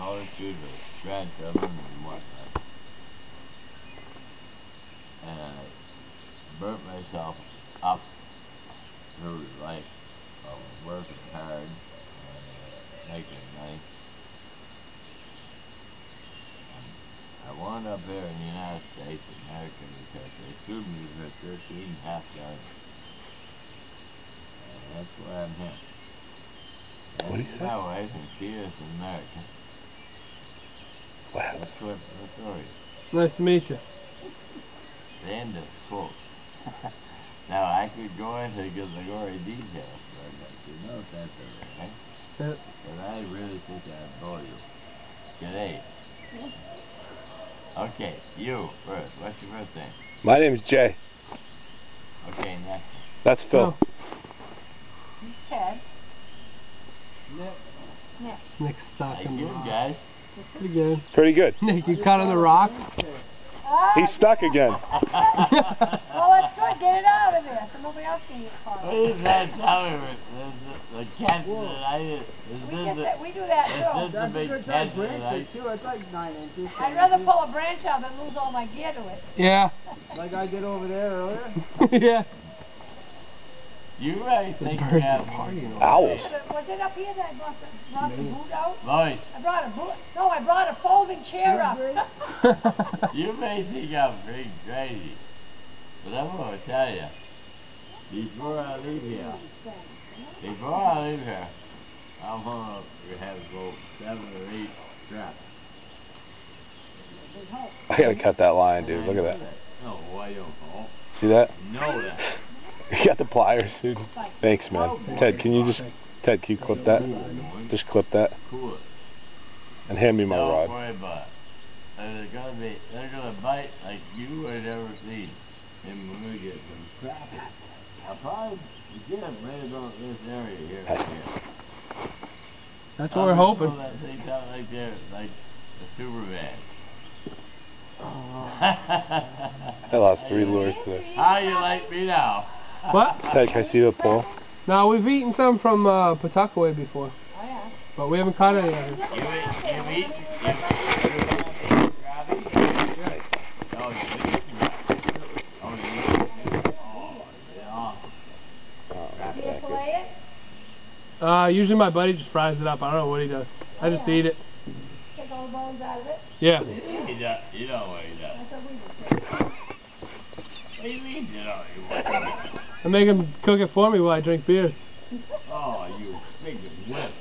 always good with grandchildren and whatnot. And I burnt myself up through life of working hard and making money. I wound up here in the United States of America because they sued me for 13 half yards. And that's why I'm here. What do you say? My wife, and she is in America. Wow. That's what the story is. Nice to meet you. The end of quote. Now I could go into the gory details, but you know that's okay. Yep. But I really think I'd bore you. G'day. Okay, you first. What's your first name? My name's Jay. Okay, next. That's Phil. No. He's Ted. Nick. Nick's stuck How in the you rock. guys? Pretty good. Pretty good. Nick, you caught in the rock? He's stuck again. Well, that's good. Get it out of there so nobody else can get caught. What is that telling me? The catch that I did. We do that Is too. this the big catch that I It's like 9 inches. I'd rather pull a branch out than lose all my gear to it. Yeah. Like I did over there earlier. Yeah. You really The think birds you are have partying. Owls. Was it up here that I brought the boot out? Lois, I brought a boot. No, I brought a folding chair up. you may think I'm being crazy, but I'm going to tell you, before I leave here, I'm going to have about 7 or 8 straps. I gotta cut that line, dude. Look at that. No, I don't know. See that? Know that. You got the pliers, dude. Thanks, man. Ted, can you clip that? Just clip that. Cool it. And hand me my Don't rod. worry about it. They're gonna bite like you would ever see. And we're gonna get some crap. I'll probably get them right about this area here. That's what we're hoping. That thing's out like there, like a super bag. I lost 3 lures today. How you like me now? What? Ted, can I see the pole? No, we've eaten some from Pawtuckaway before. Oh, yeah. But we haven't caught any of it. You eat? Oh, Do you fillet it? Usually my buddy just fries it up. I don't know what he does. I just eat it. Take all the bones out of it? Yeah. You know what he does. That's what we do. What do you mean you know what he does? I make him cook it for me while I drink beers. Oh, you big whip.